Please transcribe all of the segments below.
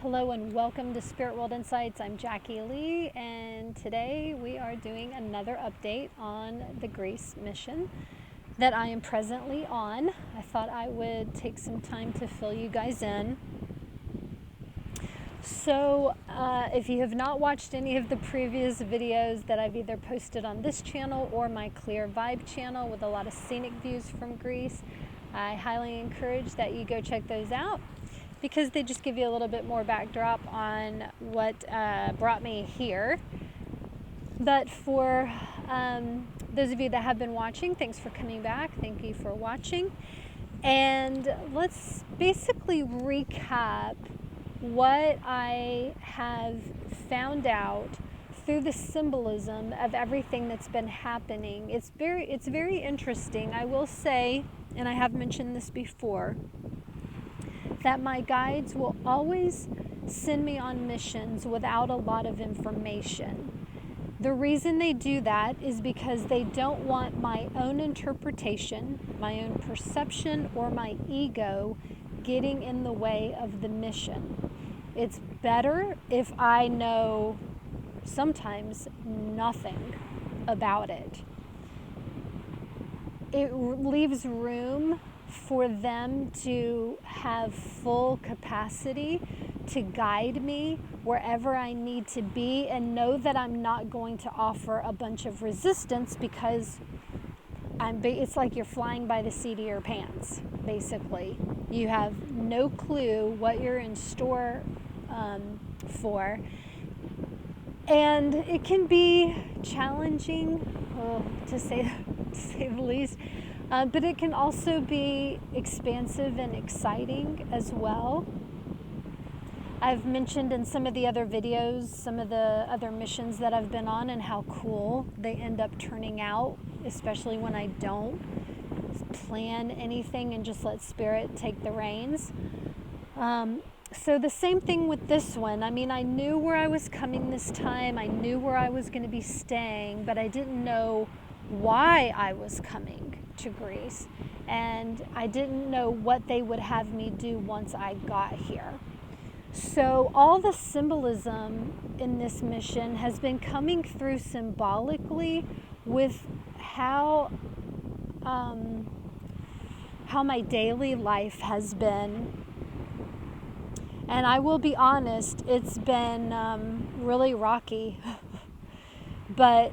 Hello and welcome to Spirit World Insights. I'm Jackie Lee, and today we are doing another update on the Greece mission that I am presently on. I thought I would take some time to fill you guys in. So if you have not watched any of the previous videos that I've either posted on this channel or my Clear Vibe channel with a lot of scenic views from Greece, I highly encourage that you go check those out, because they just give you a little bit more backdrop on what brought me here. But for those of you that have been watching, thanks for coming back. Thank you for watching. And let's basically recap what I have found out through the symbolism of everything that's been happening. It's very interesting. I will say, and I have mentioned this before, that my guides will always send me on missions without a lot of information. The reason they do that is because they don't want my own interpretation, my own perception, or my ego getting in the way of the mission. It's better if I know sometimes nothing about it. It leaves room for them to have full capacity to guide me wherever I need to be, and know that I'm not going to offer a bunch of resistance, because it's like you're flying by the seat of your pants, basically. You have no clue what you're in store for, and it can be challenging, to say the least. But it can also be expansive and exciting as well. I've mentioned in some of the other videos some of the other missions that I've been on and how cool they end up turning out, especially when I don't plan anything and just let Spirit take the reins. So the same thing with this one. I mean, I knew where I was coming this time. I knew where I was going to be staying, but I didn't know why I was coming to Greece, and I didn't know what they would have me do once I got here. So all the symbolism in this mission has been coming through symbolically with how my daily life has been. And I will be honest, it's been really rocky. But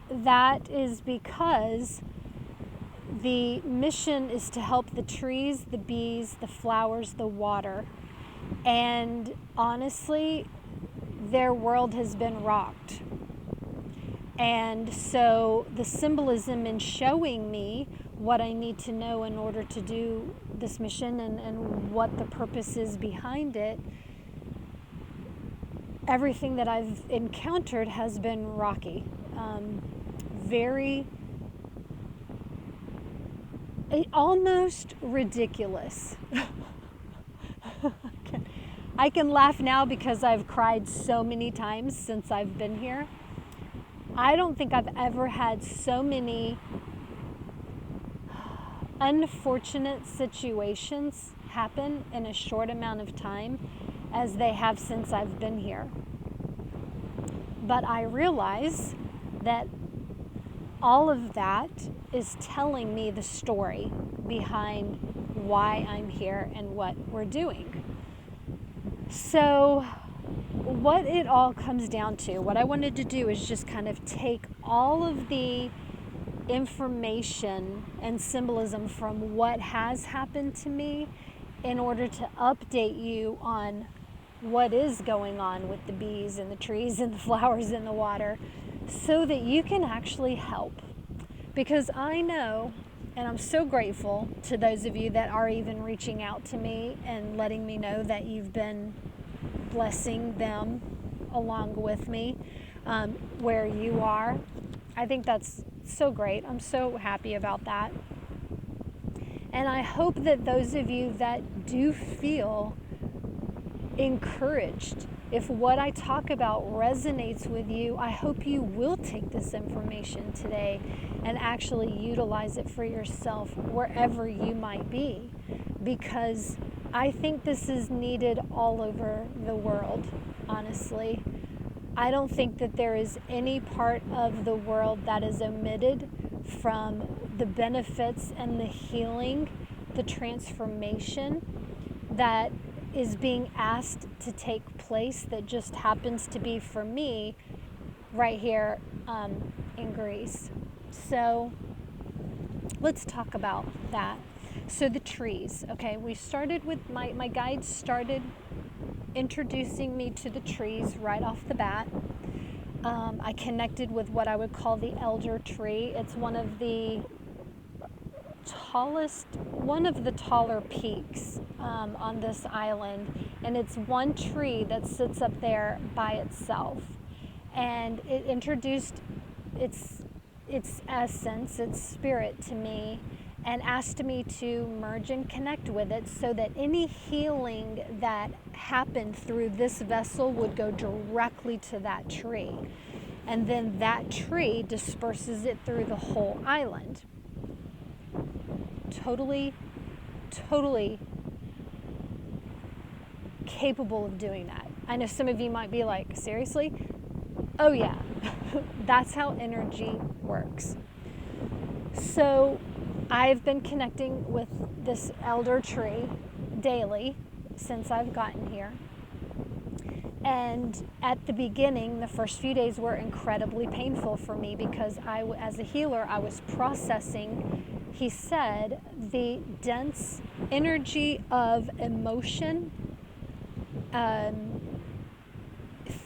that is because the mission is to help the trees, the bees, the flowers, the water. And honestly, their world has been rocked. And so the symbolism in showing me what I need to know in order to do this mission, and what the purpose is behind it, everything that I've encountered has been rocky. Very almost ridiculous. I can laugh now because I've cried so many times since I've been here. I don't think I've ever had so many unfortunate situations happen in a short amount of time as they have since I've been here. But I realize that all of that is telling me the story behind why I'm here and what we're doing. So what it all comes down to, what I wanted to do is just kind of take all of the information and symbolism from what has happened to me in order to update you on what is going on with the bees and the trees and the flowers and the water, so that you can actually help. Because I know, and I'm so grateful to those of you that are even reaching out to me and letting me know that you've been blessing them along with me where you are. I think that's so great. I'm so happy about that. And I hope that those of you that do feel encouraged, if what I talk about resonates with you, I hope you will take this information today and actually utilize it for yourself wherever you might be. Because I think this is needed all over the world, honestly. I don't think that there is any part of the world that is omitted from the benefits and the healing, the transformation that is being asked to take place, that just happens to be for me right here in Greece. So let's talk about that. So the trees, okay, we started with my guides started introducing me to the trees right off the bat. I connected with what I would call the elder tree. It's one of the taller peaks on this island, and it's one tree that sits up there by itself, and it introduced its essence, its spirit to me, and asked me to merge and connect with it so that any healing that happened through this vessel would go directly to that tree, and then that tree disperses it through the whole island. Totally capable of doing that. I know some of you might be like, seriously? Oh yeah, that's how energy works. So I've been connecting with this elder tree daily since I've gotten here. And at the beginning, the first few days were incredibly painful for me because as a healer, I was processing, he said, the dense energy of emotion,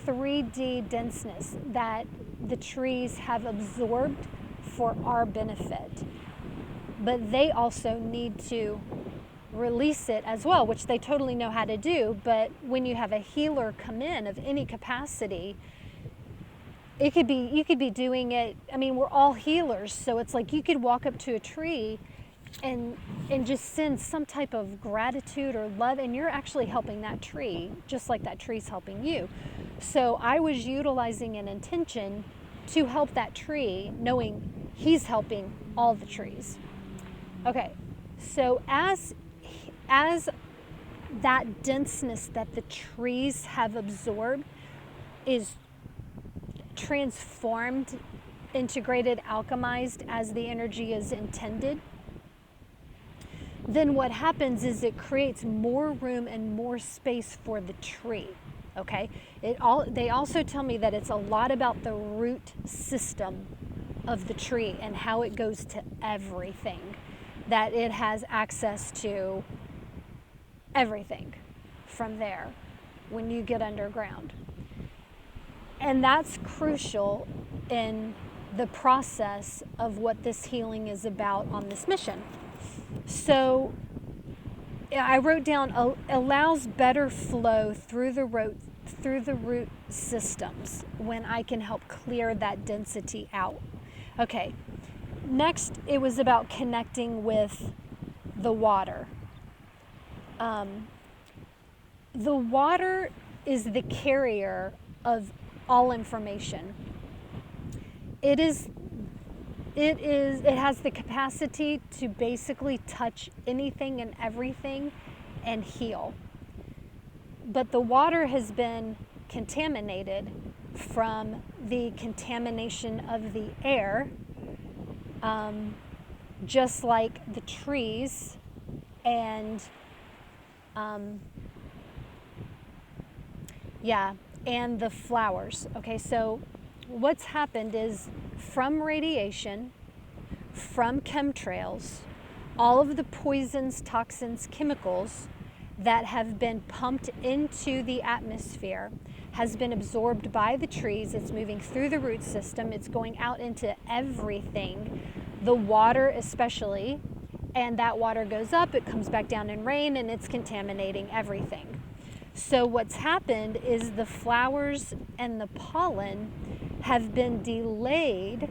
3D denseness that the trees have absorbed for our benefit. But they also need to release it as well, which they totally know how to do. But when you have a healer come in of any capacity, you could be doing it. I mean, we're all healers, so it's like you could walk up to a tree and just send some type of gratitude or love, and you're actually helping that tree just like that tree's helping you. So I was utilizing an intention to help that tree, knowing he's helping all the trees. Okay, so as that denseness that the trees have absorbed is transformed, integrated, alchemized as the energy is intended, then what happens is it creates more room and more space for the tree. Okay, they also tell me that it's a lot about the root system of the tree and how it goes to everything, that it has access to everything from there when you get underground. And that's crucial in the process of what this healing is about on this mission. So I wrote down, allows better flow through the root systems when I can help clear that density out. Okay, next it was about connecting with the water. The water is the carrier of all information. It has the capacity to basically touch anything and everything and heal. But the water has been contaminated from the contamination of the air, just like the trees and and the flowers. Okay, so what's happened is from radiation, from chemtrails, all of the poisons, toxins, chemicals that have been pumped into the atmosphere has been absorbed by the trees. It's moving through the root system. It's going out into everything, the water especially, and that water goes up, it comes back down in rain, and it's contaminating everything. So what's happened is the flowers and the pollen have been delayed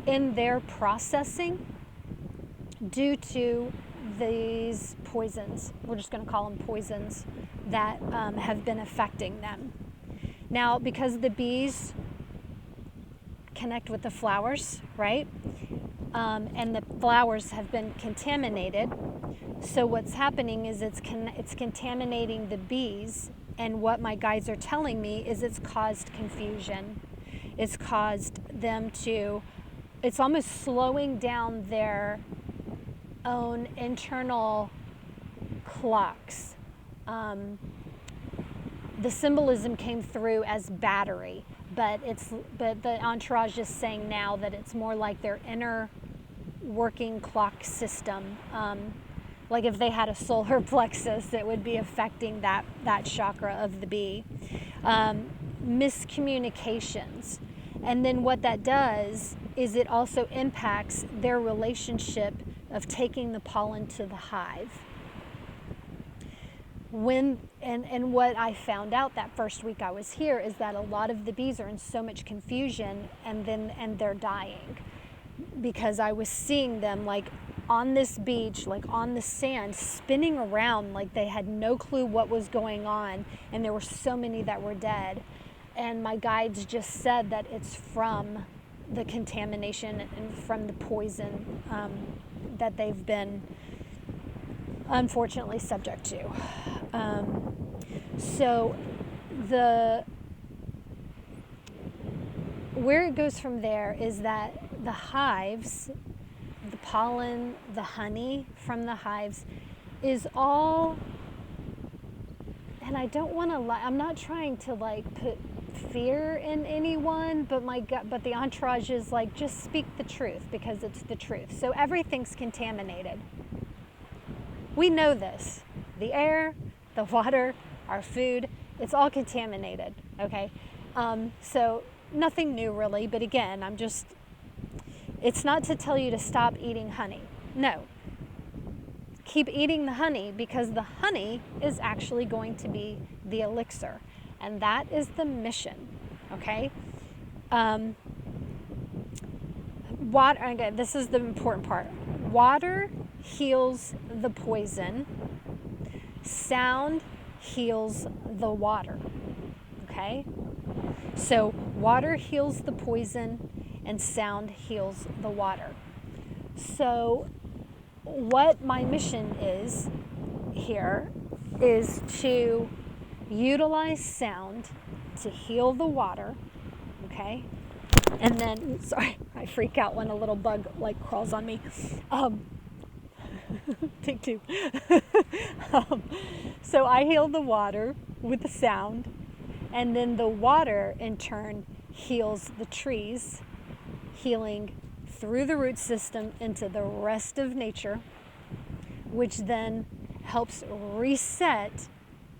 in their processing due to these poisons. We're just going to call them poisons that have been affecting them. Now, because the bees connect with the flowers, right? And the flowers have been contaminated, So what's happening is it's contaminating the bees, and what my guides are telling me is it's caused confusion. It's caused them to, it's almost slowing down their own internal clocks. The symbolism came through as battery, but the entourage is saying now that it's more like their inner working clock system. Like if they had a solar plexus, it would be affecting that chakra of the bee. Miscommunications. And then what that does is it also impacts their relationship of taking the pollen to the hive. And what I found out that first week I was here is that a lot of the bees are in so much confusion, and they're dying, because I was seeing them like on this beach, like on the sand, spinning around like they had no clue what was going on, and there were so many that were dead. And my guides just said that it's from the contamination and from the poison that they've been unfortunately subject to. So where it goes from there is that the hives, the pollen, the honey from the hives is all, and I don't want to lie, I'm not trying to like put fear in anyone, but but the entourage is like, just speak the truth because it's the truth. So everything's contaminated. We know this. The air, the water, our food, it's all contaminated, okay? So nothing new really, but again, it's not to tell you to stop eating honey. No. Keep eating the honey, because the honey is actually going to be the elixir. And that is the mission, okay? Water, again, this is the important part. Water heals the poison. Sound heals the water, okay? So water heals the poison and sound heals the water. So what my mission is here is to utilize sound to heal the water, okay? And then, sorry, I freak out when a little bug like crawls on me. Take two. So I heal the water with the sound, and then the water in turn heals the trees, healing through the root system into the rest of nature, which then helps reset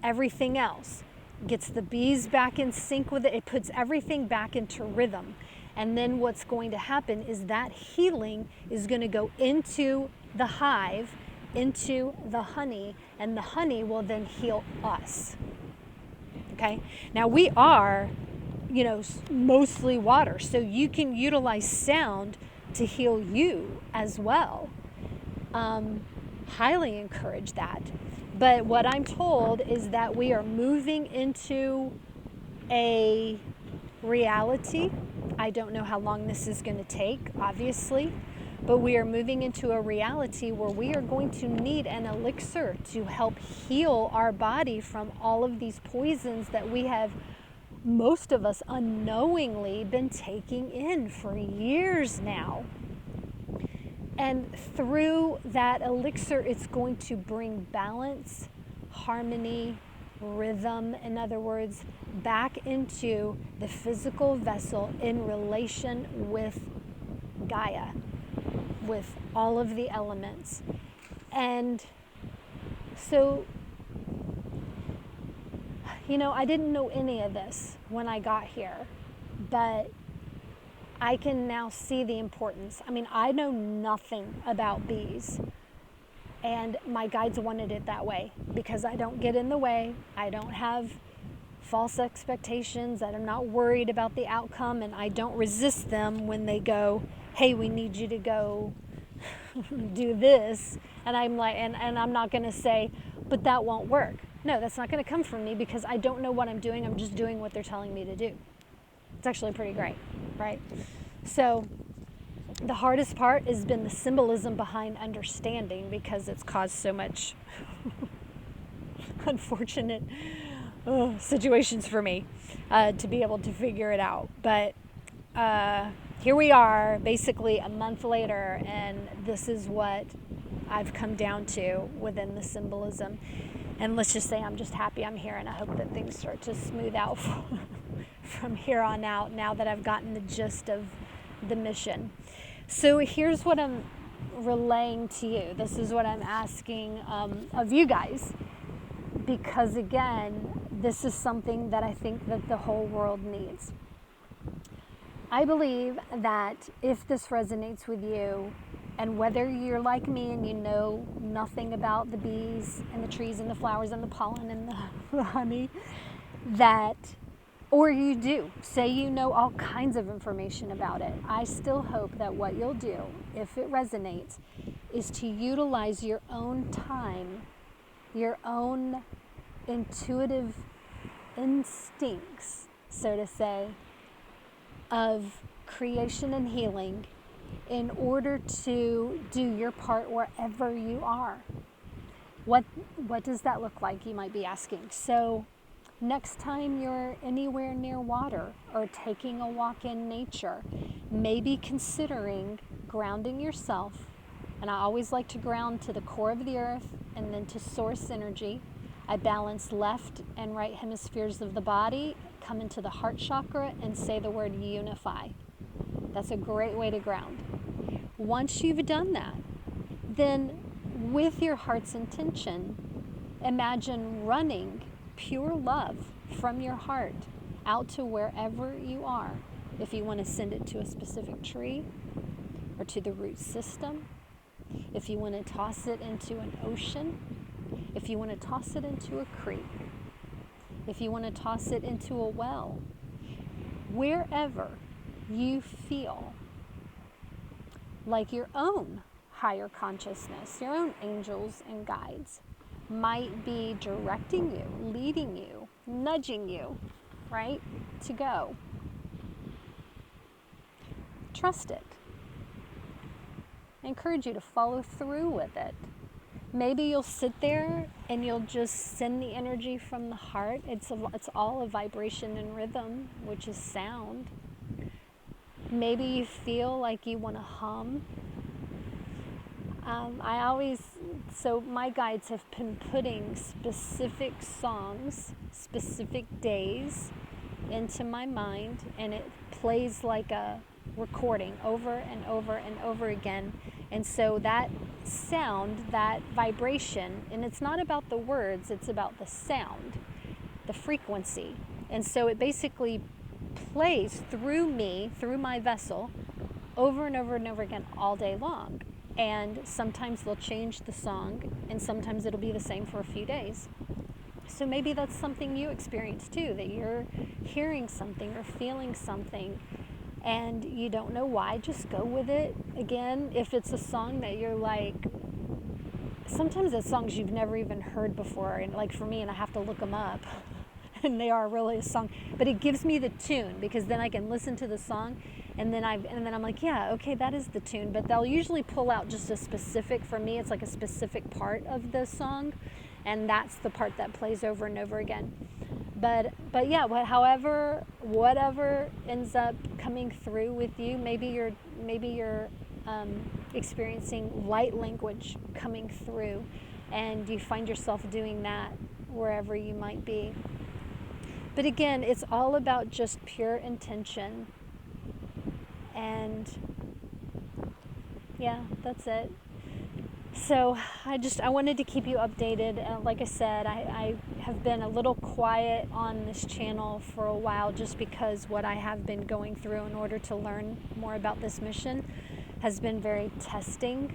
everything else, gets the bees back in sync with it. It puts everything back into rhythm. And then what's going to happen is that healing is going to go into the hive, into the honey, and the honey will then heal us. Okay? Now we are, mostly water, so you can utilize sound to heal you as well. Highly encourage that. But what I'm told is that we are moving into a reality. I don't know how long this is going to take, obviously, but we are moving into a reality where we are going to need an elixir to help heal our body from all of these poisons that we have, most of us unknowingly, been taking in for years now. And through that elixir, it's going to bring balance, harmony, rhythm, in other words, back into the physical vessel in relation with Gaia, with all of the elements. And so, I didn't know any of this when I got here, but I can now see the importance. I know nothing about bees, and my guides wanted it that way because I don't get in the way. I don't have false expectations, that I'm not worried about the outcome, and I don't resist them when they go, hey, we need you to go do this. And I'm like, and I'm not going to say, but that won't work. No, that's not going to come from me because I don't know what I'm doing. I'm just doing what they're telling me to do. It's actually pretty great, right? So The hardest part has been the symbolism behind understanding, because it's caused so much unfortunate situations for me to be able to figure it out. But here we are, basically a month later, and this is what I've come down to within the symbolism. And let's just say I'm just happy I'm here, and I hope that things start to smooth out from here on out, now that I've gotten the gist of the mission. So here's what I'm relaying to you. This is what I'm asking of you guys, because again, this is something that I think that the whole world needs. I believe that if this resonates with you, and whether you're like me and you know nothing about the bees and the trees and the flowers and the pollen and the honey, that, or you do, say you know all kinds of information about it, I still hope that what you'll do, if it resonates, is to utilize your own time, your own intuitive instincts, so to say, of creation and healing, in order to do your part wherever you are. What does that look like, you might be asking? So next time you're anywhere near water or taking a walk in nature, maybe considering grounding yourself. And I always like to ground to the core of the earth and then to source energy. I balance left and right hemispheres of the body, come into the heart chakra and say the word unify. That's a great way to ground. Once you've done that, then with your heart's intention, imagine running pure love from your heart out to wherever you are. If you want to send it to a specific tree or to the root system, if you want to toss it into an ocean, if you want to toss it into a creek, if you want to toss it into a well, wherever you feel like your own higher consciousness, your own angels and guides might be directing you, leading you, nudging you, right, to go. Trust it. I encourage you to follow through with it. Maybe you'll sit there and you'll just send the energy from the heart. It's all a vibration and rhythm, which is sound. Maybe you feel like you want to hum. So my guides have been putting specific songs, specific days into my mind, and it plays like a recording over and over and over again. And so that sound, that vibration, and it's not about the words, it's about the sound, the frequency. And so it basically plays through me, through my vessel, over and over and over again all day long. And sometimes they'll change the song, and sometimes it'll be the same for a few days. So maybe that's something you experience too, that you're hearing something or feeling something and you don't know why. Just go with it. Again, if it's a song that you're like, sometimes it's songs you've never even heard before, and like for me, and I have to look them up and they are really a song, but it gives me the tune, because then I can listen to the song and then I'm like, yeah, okay, that is the tune. But they'll usually pull out just a specific, for me it's like a specific part of the song, and that's the part that plays over and over again. But yeah, whatever ends up coming through with you, maybe you're experiencing light language coming through, and you find yourself doing that wherever you might be. But again, it's all about just pure intention. And yeah, that's it. So I wanted to keep you updated. Like I said, I have been a little quiet on this channel for a while, just because what I have been going through in order to learn more about this mission has been very testing.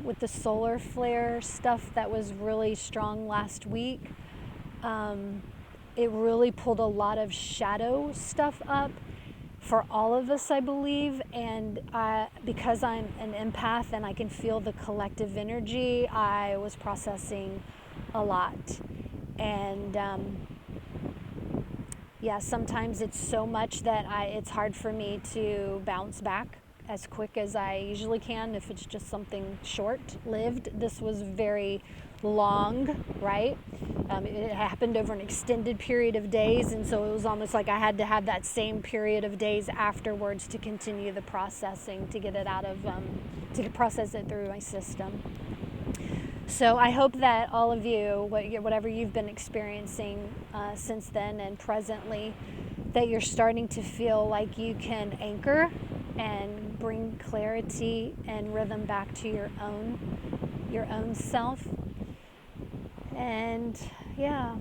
With the solar flare stuff that was really strong last week, it really pulled a lot of shadow stuff up for all of us, I believe. And because I'm an empath and I can feel the collective energy, I was processing a lot. And yeah, sometimes it's so much that it's hard for me to bounce back, as quick as I usually can if it's just something short-lived. This was very long, right? It happened over an extended period of days, and so it was almost like I had to have that same period of days afterwards to continue the processing, to get it out of, to process it through my system. So I hope that all of you, whatever you've been experiencing since then and presently, that you're starting to feel like you can anchor and bring clarity and rhythm back to your own self. And yeah,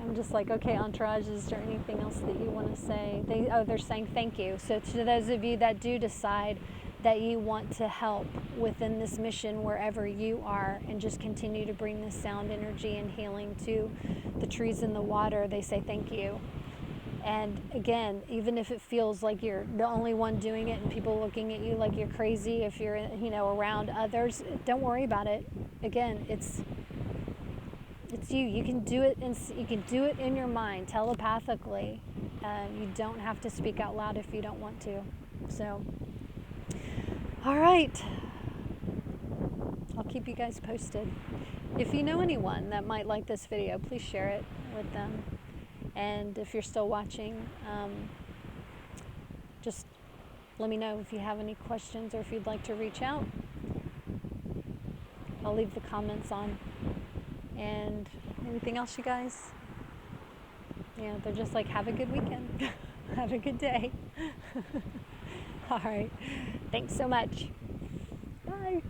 I'm just like, okay, Entourage, is there anything else that you want to say? They're saying thank you. So to those of you that do decide that you want to help within this mission wherever you are, and just continue to bring this sound energy and healing to the trees and the water, they say thank you. And again, even if it feels like you're the only one doing it and people looking at you like you're crazy, if you're, around others, don't worry about it. Again, it's you. You can do it, and you can do it in your mind telepathically. You don't have to speak out loud if you don't want to. So, all right, I'll keep you guys posted. If you know anyone that might like this video, please share it with them. And if you're still watching, just let me know if you have any questions or if you'd like to reach out. I'll leave the comments on. And anything else, you guys? Yeah, they're just like, have a good weekend. Have a good day. All right. Thanks so much. Bye.